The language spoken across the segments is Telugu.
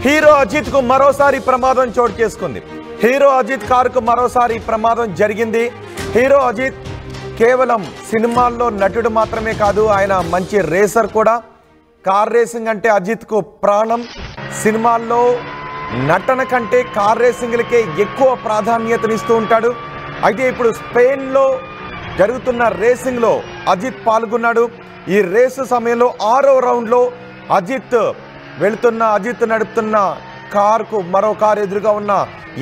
హీరో అజిత్ కు మరోసారి ప్రమాదం చోటు చేసుకుంది. హీరో అజిత్ కారుకు మరోసారి ప్రమాదం జరిగింది. హీరో అజిత్ కేవలం సినిమాల్లో నటుడు మాత్రమే కాదు, ఆయన మంచి రేసర్ కూడా. కార్ రేసింగ్ అంటే అజిత్ కు ప్రాణం. సినిమాల్లో నటన కంటే కార్ రేసింగ్లకే ఎక్కువ ప్రాధాన్యతనిస్తూ ఉంటాడు. అయితే ఇప్పుడు స్పెయిన్లో జరుగుతున్న రేసింగ్లో అజిత్ పాల్గొన్నాడు. ఈ రేసు సమయంలో 6వ రౌండ్లో అజిత్ నడుపుతున్న కారుకు మరో కారు ఎదురుగా ఉన్న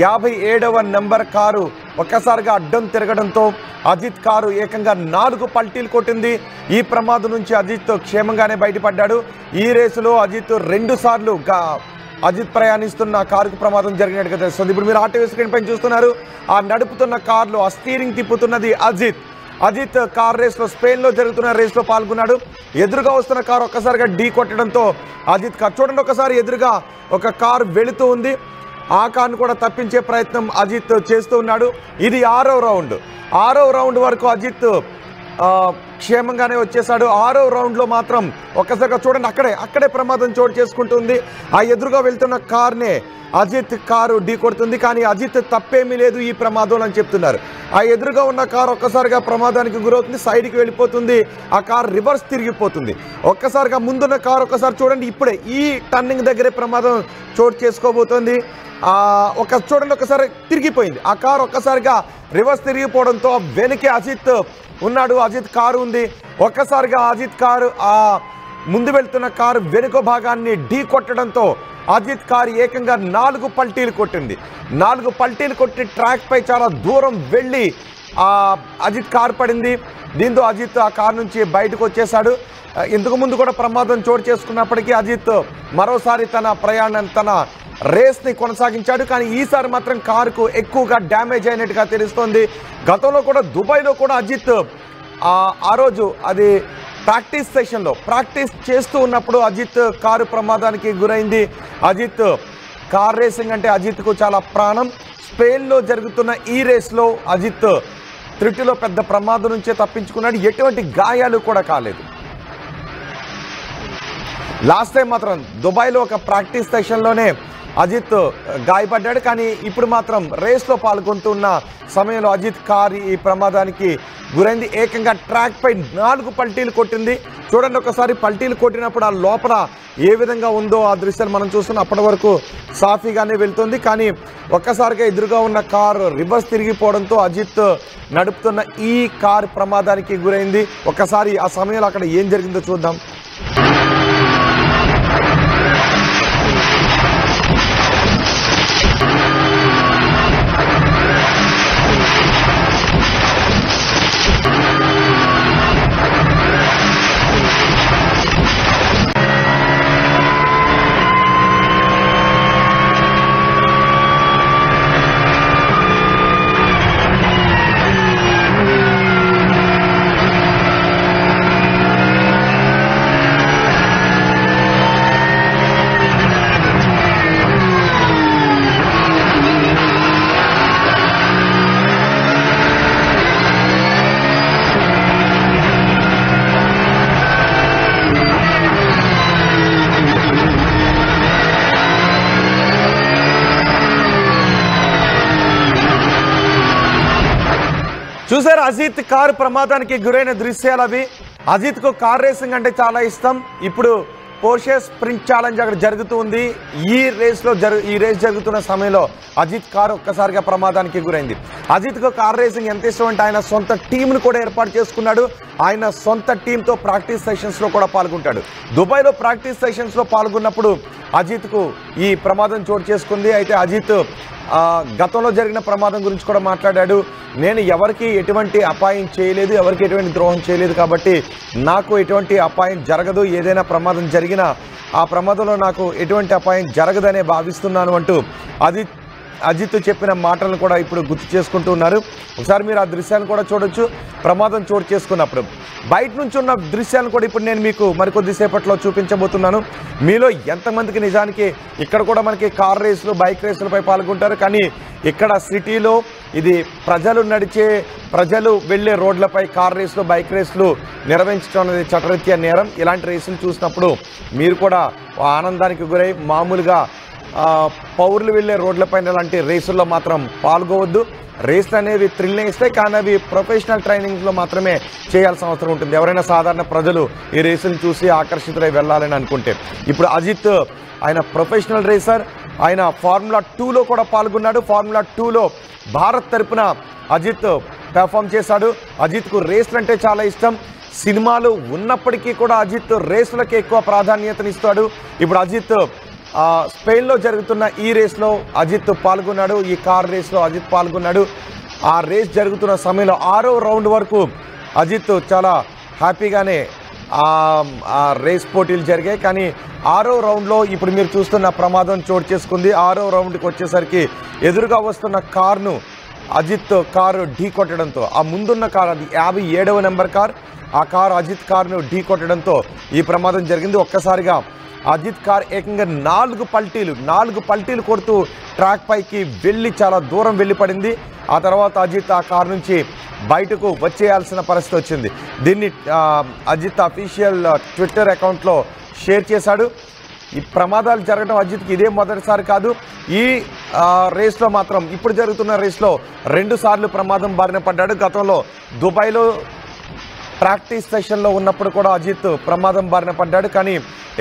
57వ నెంబర్ కారు ఒక్కసారిగా అడ్డం తిరగడంతో అజిత్ కారు ఏకంగా 4 పల్టీలు కొట్టింది. ఈ ప్రమాదం నుంచి అజిత్ క్షేమంగానే బయటపడ్డాడు. ఈ రేసులో అజిత్ 2 సార్లు అజిత్ ప్రయాణిస్తున్న కారుకు ప్రమాదం జరిగినట్టుగా తెలుస్తుంది. ఇప్పుడు మీరు ఆటో స్క్రీన్ పైన చూస్తున్నారు. ఆ నడుపుతున్న కారులో ఆ స్టీరింగ్ తిప్పుతున్నది అజిత్ కార్ రేస్లో స్పెయిన్లో జరుగుతున్న రేస్లో పాల్గొన్నాడు. ఎదురుగా వస్తున్న కారు ఒక్కసారిగా ఢీ కొట్టడంతో అజిత్ కారు చూడండి, ఒకసారి ఎదురుగా ఒక కారు వెళుతూ ఉంది. ఆ కారును కూడా తప్పించే ప్రయత్నం అజిత్ చేస్తూ ఉన్నాడు. ఇది 6వ రౌండ్. 6వ రౌండ్ వరకు అజిత్ క్షేమంగానే వచ్చేసాడు. 6వ రౌండ్లో మాత్రం ఒక్కసారిగా చూడండి, అక్కడే ప్రమాదం చోటు చేసుకుంటుంది. ఆ ఎదురుగా వెళ్తున్న కారునే అజిత్ కారు ఢీ కొడుతుంది. కానీ అజిత్ తప్పేమీ లేదు ఈ ప్రమాదంలో అని చెప్తున్నారు. ఆ ఎదురుగా ఉన్న కారు ఒక్కసారిగా ప్రమాదానికి గురవుతుంది, సైడ్కి వెళ్ళిపోతుంది. ఆ కారు రివర్స్ తిరిగిపోతుంది. ఒక్కసారిగా ముందున్న కారు ఒక్కసారి చూడండి, ఇప్పుడే ఈ టర్నింగ్ దగ్గరే ప్రమాదం చోటు చేసుకోబోతోంది. చూడండి, ఒకసారి తిరిగిపోయింది. ఆ కారు ఒక్కసారిగా రివర్స్ తిరిగిపోవడంతో వెనకే అజిత్ ఉన్నాడు. అజిత్ కారు ఉంది. ఒక్కసారిగా అజిత్ కారు ఆ ముందు వెళ్తున్న కారు వెనుక భాగాన్ని ఢీ కొట్టడంతో అజిత్ కారు ఏకంగా 4 పల్టీలు కొట్టింది. 4 పల్టీలు కొట్టి ట్రాక్ పై చాలా దూరం వెళ్ళి అజిత్ కారు పడింది. దీంతో అజిత్ ఆ కారు నుంచి బయటకు వచ్చేశాడు. ఇంతకు ముందు కూడా ప్రమాదం చోటు చేసుకున్నప్పటికీ అజిత్ మరోసారి తన రేస్ని కొనసాగించాడు. కానీ ఈసారి మాత్రం కారుకు ఎక్కువగా డ్యామేజ్ అయినట్టుగా తెలుస్తోంది. గతంలో కూడా దుబాయ్లో కూడా అజిత్ ఆ రోజు అది ప్రాక్టీస్ సెషన్లో ప్రాక్టీస్ చేస్తూ ఉన్నప్పుడు అజిత్ కారు ప్రమాదానికి గురైంది. అజిత్ కార్ రేసింగ్ అంటే అజిత్కు చాలా ప్రాణం. స్పెయిన్లో జరుగుతున్న ఈ రేస్లో అజిత్ త్రుటిలో పెద్ద ప్రమాదం నుంచే తప్పించుకున్నాడు. ఎటువంటి గాయాలు కూడా కాలేదు. లాస్ట్ టైం మాత్రం దుబాయ్లో ఒక ప్రాక్టీస్ సెషన్లోనే అజిత్ గాయపడ్డాడు. కానీ ఇప్పుడు మాత్రం రేస్లో పాల్గొంటున్న సమయంలో అజిత్ కారు ఈ ప్రమాదానికి గురైంది. ఏకంగా ట్రాక్ పై 4 పల్టీలు కొట్టింది. చూడండి, ఒకసారి పల్టీలు కొట్టినప్పుడు ఆ లోపల ఏ విధంగా ఉందో ఆ దృశ్యాలు మనం చూస్తున్నాం. అప్పటి వరకు సాఫీగానే వెళ్తుంది. కానీ ఒక్కసారిగా ఎదురుగా ఉన్న కారు రివర్స్ తిరిగిపోవడంతో అజిత్ నడుపుతున్న ఈ కారు ప్రమాదానికి గురైంది. ఒక్కసారి ఆ సమయంలో అక్కడ ఏం జరిగిందో చూద్దాం. చూసారు అజిత్ కారు ప్రమాదానికి గురైన దృశ్యాలు అవి. అజిత్కు కార్ రేసింగ్ అంటే చాలా ఇష్టం. ఇప్పుడు పోర్షే స్ప్రింట్ ఛాలెంజ్ అక్కడ జరుగుతూ ఉంది. ఈ రేస్ జరుగుతున్న సమయంలో అజిత్ కారు ఒక్కసారిగా ప్రమాదానికి గురైంది. అజిత్కు కార్ రేసింగ్ ఎంత ఇష్టం అంటే ఆయన సొంత టీంను కూడా ఏర్పాటు చేసుకున్నాడు. ఆయన సొంత టీంతో ప్రాక్టీస్ సెషన్స్లో కూడా పాల్గొంటాడు. దుబాయ్లో ప్రాక్టీస్ సెషన్స్లో పాల్గొన్నప్పుడు అజిత్కు ఈ ప్రమాదం చోటు చేసుకుంది. అయితే అజిత్ గతంలో జరిగిన ప్రమాదం గురించి కూడా మాట్లాడాడు. నేను ఎవరికి ఎటువంటి అపాయం చేయలేదు, ఎవరికి ఎటువంటి ద్రోహం చేయలేదు, కాబట్టి నాకు ఎటువంటి అపాయం జరగదు. ఏదైనా ప్రమాదం జరిగినా ఆ ప్రమాదంలో నాకు ఎటువంటి అపాయం జరగదనే భావిస్తున్నాను అంటూ అజిత్ చెప్పిన మాటలను కూడా ఇప్పుడు గుర్తు చేసుకుంటూ ఉన్నారు. ఒకసారి మీరు ఆ దృశ్యాన్ని కూడా చూడొచ్చు. ప్రమాదం చోటు చేసుకున్నప్పుడు బయట నుంచి ఉన్న దృశ్యాలను కూడా ఇప్పుడు నేను మీకు మరికొద్దిసేపట్లో చూపించబోతున్నాను. మీలో ఎంతమందికి నిజానికి ఇక్కడ కూడా మనకి కార్ రేసులు, బైక్ రేసులపై పాల్గొంటారు. కానీ ఇక్కడ సిటీలో ఇది ప్రజలు వెళ్ళే రోడ్లపై కార్ రేసులు, బైక్ రేసులు నిర్వహించడం అనేది చట్టరీత్యా నేరం. ఇలాంటి రేసులు చూసినప్పుడు మీరు కూడా ఆనందానికి గురై మామూలుగా పౌరులు వెళ్ళే రోడ్లపైన లాంటి రేసుల్లో మాత్రం పాల్గొవద్దు. రేసులు అనేవి థ్రిల్ని ఇస్తాయి, కానీ అవి ప్రొఫెషనల్ ట్రైనింగ్లో మాత్రమే చేయాల్సిన అవసరం ఉంటుంది. ఎవరైనా సాధారణ ప్రజలు ఈ రేసులను చూసి ఆకర్షితులై వెళ్ళాలని అనుకుంటే. ఇప్పుడు అజిత్ ఆయన ప్రొఫెషనల్ రేసర్, ఆయన ఫార్ములా 2లో కూడా పాల్గొన్నాడు. ఫార్ములా 2లో భారత్ తరపున అజిత్ పెర్ఫామ్ చేశాడు. అజిత్కు రేసులు అంటే చాలా ఇష్టం. సినిమాలు ఉన్నప్పటికీ కూడా అజిత్ రేసులకి ఎక్కువ ప్రాధాన్యతనిస్తాడు. ఇప్పుడు అజిత్ స్పెయిన్లో జరుగుతున్న ఈ రేస్లో అజిత్ పాల్గొన్నాడు. ఈ కార్ రేస్లో అజిత్ పాల్గొన్నాడు. ఆ రేస్ జరుగుతున్న సమయంలో 6వ రౌండ్ వరకు అజిత్ చాలా హ్యాపీగానే ఆ రేస్ పోటీలు జరిగాయి. కానీ 6వ రౌండ్లో ఇప్పుడు మీరు చూస్తున్న ప్రమాదం చోటు చేసుకుంది. 6వ రౌండ్కి వచ్చేసరికి ఎదురుగా వస్తున్న కారును అజిత్ కారు ఢీ కొట్టడంతో, ఆ ముందున్న కారు అది 57వ నెంబర్ కార్, ఆ కారు అజిత్ కారును ఢీ కొట్టడంతో ఈ ప్రమాదం జరిగింది. ఒక్కసారిగా అజిత్ కార్ ఏకంగా 4 పల్టీలు కొడుతూ ట్రాక్ పైకి వెళ్ళి చాలా దూరం వెళ్ళి పడింది. ఆ తర్వాత అజిత్ ఆ కారు నుంచి బయటకు వచ్చేయాల్సిన పరిస్థితి వచ్చింది. దీన్ని అజిత్ అఫీషియల్ ట్విట్టర్ అకౌంట్లో షేర్ చేశాడు. ఈ ప్రమాదాలు జరగడం అజిత్కి ఇదే మొదటిసారి కాదు. ఈ రేస్లో మాత్రం ఇప్పుడు జరుగుతున్న రేస్లో 2 సార్లు ప్రమాదం బారిన పడ్డాడు. గతంలో దుబాయ్లో ప్రాక్టీస్ సెషన్లో ఉన్నప్పుడు కూడా అజిత్ ప్రమాదం బారిన పడ్డాడు. కానీ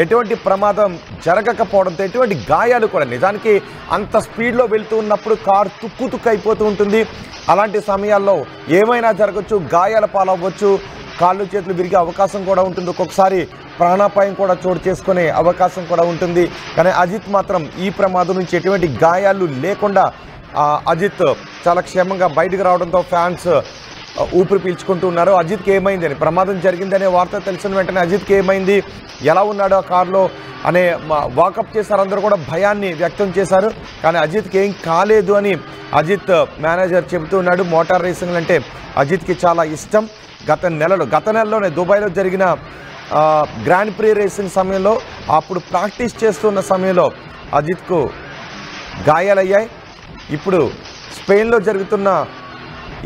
ఎటువంటి ప్రమాదం జరగకపోవడంతో, ఎటువంటి గాయాలు కూడా, నిజానికి అంత స్పీడ్లో వెళ్తూ ఉన్నప్పుడు కారు తుక్కు అయిపోతూ ఉంటుంది. అలాంటి సమయాల్లో ఏమైనా జరగచ్చు, గాయాల పాలవ్వచ్చు, కాళ్ళు చేతులు విరిగే అవకాశం కూడా ఉంటుంది. ఒక్కొక్కసారి ప్రాణాపాయం కూడా చోటు చేసుకునే అవకాశం కూడా ఉంటుంది. కానీ అజిత్ మాత్రం ఈ ప్రమాదం నుంచి ఎటువంటి గాయాలు లేకుండా అజిత్ చాలా క్షేమంగా బయటకు రావడంతో ఫ్యాన్స్ ఊపిరి పీల్చుకుంటూ ఉన్నారు. అజిత్కి ఏమైందని, ప్రమాదం జరిగిందనే వార్త తెలిసిన వెంటనే అజిత్కి ఏమైంది, ఎలా ఉన్నాడు ఆ కారులో అనే వాకప్ చేశారు. అందరూ కూడా భయాన్ని వ్యక్తం చేశారు. కానీ అజిత్కి ఏం కాలేదు అని అజిత్ మేనేజర్ చెబుతూ ఉన్నాడు. మోటార్ రేసింగ్ అంటే అజిత్కి చాలా ఇష్టం. గత నెలలోనే దుబాయ్లో జరిగిన గ్రాండ్ ప్రీ రేసింగ్ సమయంలో, అప్పుడు ప్రాక్టీస్ చేస్తున్న సమయంలో అజిత్కు గాయాలయ్యాయి. ఇప్పుడు స్పెయిన్లో జరుగుతున్న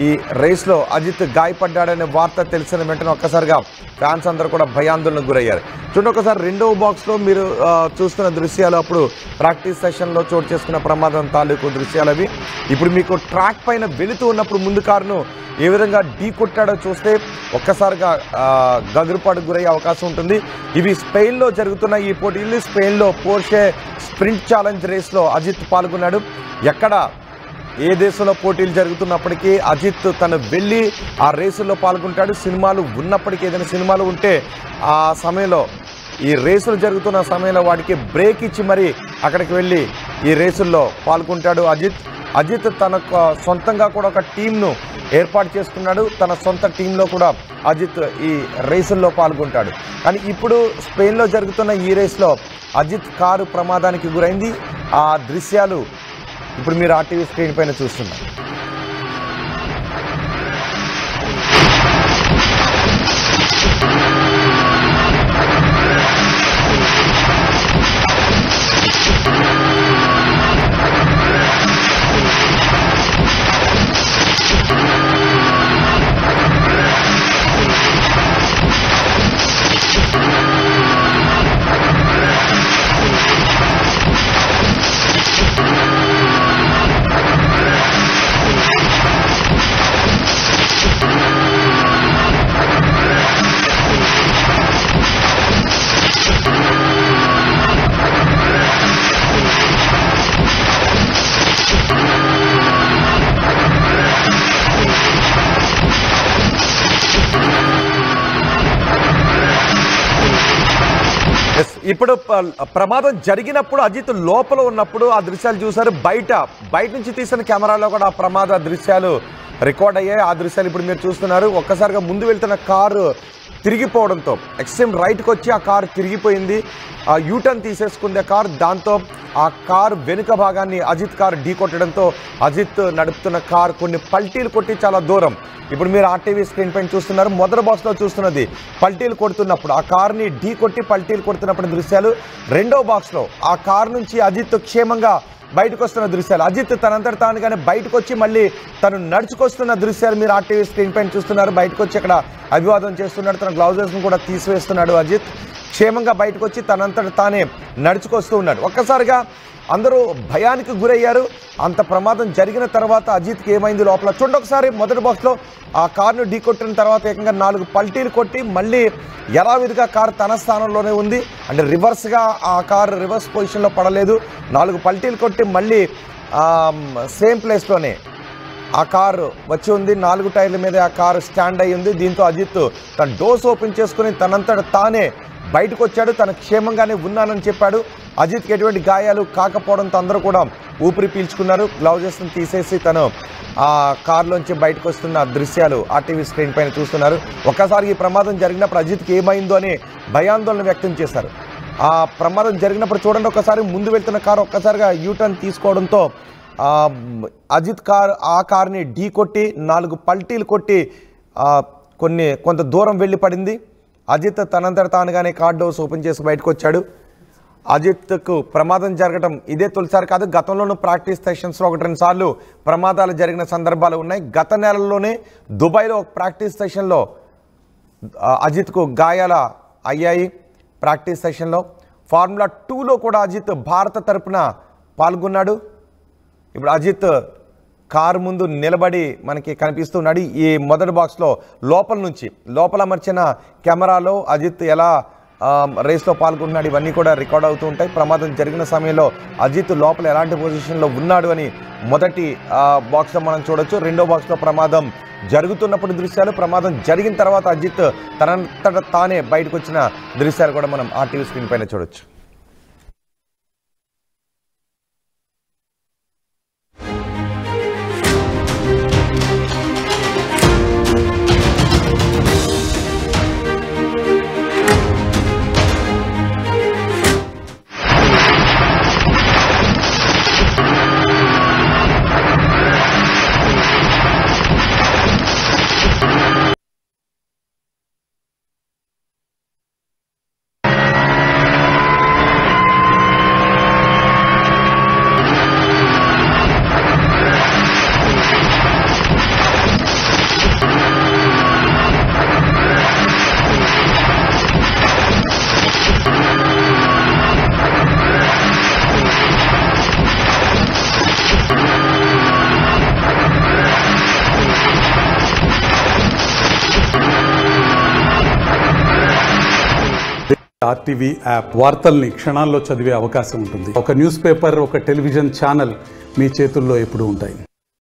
ఈ రేస్లో అజిత్ గాయపడ్డాడనే వార్త తెలిసిన వెంటనే ఒక్కసారిగా ఫ్యాన్స్ అందరూ కూడా భయాందోళనకు గురయ్యారు. చూడండి ఒకసారి 2వ బాక్స్లో మీరు చూస్తున్న దృశ్యాలు అప్పుడు ప్రాక్టీస్ సెషన్లో చోటు చేసుకున్న ప్రమాదం తాలూకు దృశ్యాలు అవి. ఇప్పుడు మీకు ట్రాక్ పైన వెళుతూ ఉన్నప్పుడు ముందు కారును ఏ విధంగా ఢీ కొట్టాడో చూస్తే ఒక్కసారిగా గగురుపాటుకు గురయ్యే అవకాశం ఉంటుంది. ఇవి స్పెయిన్లో జరుగుతున్న ఈ పోటీలు. స్పెయిన్లో పోర్షే స్ప్రింట్ ఛాలెంజ్ రేస్లో అజిత్ పాల్గొన్నాడు. ఎక్కడ ఏ దేశంలో పోటీలు జరుగుతున్నప్పటికీ అజిత్ తను వెళ్ళి ఆ రేసుల్లో పాల్గొంటాడు. సినిమాలు ఉన్నప్పటికీ, ఏదైనా సినిమాలు ఉంటే ఆ సమయంలో, ఈ రేసులు జరుగుతున్న సమయంలో వాటికి బ్రేక్ ఇచ్చి మరి అక్కడికి వెళ్ళి ఈ రేసుల్లో పాల్గొంటాడు అజిత్ తన సొంతంగా కూడా ఒక టీంను ఏర్పాటు చేసుకున్నాడు. తన సొంత టీంలో కూడా అజిత్ ఈ రేసుల్లో పాల్గొంటాడు. కానీ ఇప్పుడు స్పెయిన్లో జరుగుతున్న ఈ రేస్లో అజిత్ కారు ప్రమాదానికి గురైంది. ఆ దృశ్యాలు ఇప్పుడు మీరు RTV స్క్రీన్ పైన చూస్తున్నారు. ఇప్పుడు ప్రమాదం జరిగినప్పుడు అజిత్ లోపల ఉన్నప్పుడు ఆ దృశ్యాలు చూశారు. బయట నుంచి తీసిన కెమెరాలో కూడా ఆ ప్రమాద దృశ్యాలు రికార్డ్ అయ్యాయి. ఆ దృశ్యాలు ఇప్పుడు మీరు చూస్తున్నారు. ఒక్కసారిగా ముందు వెళ్తున్న కారు తిరిగిపోవడంతో ఎక్స్ట్రీమ్ రైట్కి వచ్చి ఆ కారు తిరిగిపోయింది. యూటర్న్ తీసేసుకుంది ఆ కారు. దాంతో ఆ కారు వెనుక భాగాన్ని అజిత్ కారు ఢీ కొట్టడంతో అజిత్ నడుపుతున్న కారు కొన్ని పల్టీలు కొట్టి చాలా దూరం, ఇప్పుడు మీరు RTV స్క్రీన్ పైన చూస్తున్నారు. మొదటి బాక్స్లో చూస్తున్నది పల్టీలు కొడుతున్నప్పుడు, ఆ కారుని ఢీ కొట్టి పల్టీలు కొడుతున్నప్పుడు దృశ్యాలు. 2వ బాక్స్లో ఆ కారు నుంచి అజిత్ క్షేమంగా బయటకు వస్తున్న దృశ్యాలు. అజిత్ తనంతట తానుగానే బయటకు వచ్చి మళ్ళీ తను నడుచుకొస్తున్న దృశ్యాలు మీరు RTV స్క్రీన్ పైన చూస్తున్నారు. బయటకు వచ్చి అక్కడ అభివాదం చేస్తున్నాడు. తన గ్లౌజెస్ను కూడా తీసివేస్తున్నాడు. అజిత్ క్షేమంగా బయటకు వచ్చి తనంతట తానే నడుచుకొస్తూ ఉన్నాడు. ఒక్కసారిగా అందరూ భయానికి గురయ్యారు. అంత ప్రమాదం జరిగిన తర్వాత అజిత్కి ఏమైంది లోపల చూడండి ఒకసారి. మొదటి బాక్స్లో ఆ కారును ఢీకొట్టిన తర్వాత ఏకంగా 4 పల్టీలు కొట్టి మళ్ళీ యథావిధిగా కారు తన స్థానంలోనే ఉంది. అంటే రివర్స్గా ఆ కారు రివర్స్ పొజిషన్లో పడలేదు. 4 పల్టీలు కొట్టి మళ్ళీ సేమ్ ప్లేస్లోనే ఆ కారు వచ్చి ఉంది. 4 టైర్ల మీద ఆ కారు స్టాండ్ అయ్యి ఉంది. దీంతో అజిత్ తన డోర్స్ ఓపెన్ చేసుకుని తనంతట తానే బయటకు వచ్చాడు. తన క్షేమంగానే ఉన్నానని చెప్పాడు. అజిత్కి ఎటువంటి గాయాలు కాకపోవడంతో అందరూ కూడా ఊపిరి పీల్చుకున్నారు. గ్లౌజెస్ని తీసేసి తను ఆ కారులోంచి బయటకు వస్తున్న దృశ్యాలు ఆర్టీవీ స్క్రీన్ పైన చూస్తున్నారు. ఒక్కసారి ఈ ప్రమాదం జరిగినప్పుడు అజిత్కి ఏమైందో అని భయాందోళన వ్యక్తం చేశారు. ఆ ప్రమాదం జరిగినప్పుడు చూడండి ఒకసారి ముందు వెళ్తున్న కారు ఒక్కసారిగా యూటర్న్ తీసుకోవడంతో అజిత్ ఆ కార్ని ఢీ కొట్టి 4 పల్టీలు కొట్టి కొంత దూరం వెళ్ళి పడింది. అజిత్ తనంతట తానుగానే కార్ డోర్స్ ఓపెన్ చేసి బయటకు వచ్చాడు. అజిత్కు ప్రమాదం జరగడం ఇదే తొలిసారి కాదు. గతంలోనూ ప్రాక్టీస్ సెషన్స్లో 1-2 సార్లు ప్రమాదాలు జరిగిన సందర్భాలు ఉన్నాయి. గత నెలలోనే దుబాయ్లో ఒక ప్రాక్టీస్ సెషన్లో అజిత్కు గాయాల అయ్యాయి. ప్రాక్టీస్ సెషన్లో ఫార్ములా 2లో కూడా అజిత్ భారత తరపున పాల్గొన్నాడు. ఇప్పుడు అజిత్ కారు ముందు నిలబడి మనకి కనిపిస్తున్నాడు. ఈ మొదటి బాక్స్లో లోపల అమర్చిన కెమెరాలో అజిత్ ఎలా రేస్లో పాల్గొన్నాడు ఇవన్నీ కూడా రికార్డ్ అవుతూ ఉంటాయి. ప్రమాదం జరిగిన సమయంలో అజిత్ లోపల ఎలాంటి పొజిషన్లో ఉన్నాడు అని మొదటి బాక్స్లో మనం చూడొచ్చు. రెండో బాక్స్లో ప్రమాదం జరుగుతున్నప్పుడు దృశ్యాలు, ప్రమాదం జరిగిన తర్వాత అజిత్ తనంతట తానే బయటకు వచ్చిన దృశ్యాలు కూడా మనం ఆర్టీవీ స్క్రీన్ పైన చూడొచ్చు. ఆర్టీవీ యాప్ వార్తల్ని క్షణాల్లో చదివే అవకాశం ఉంటుంది. ఒక న్యూస్ పేపర్, ఒక టెలివిజన్ ఛానల్ మీ చేతుల్లో ఎప్పుడూ ఉంటాయి.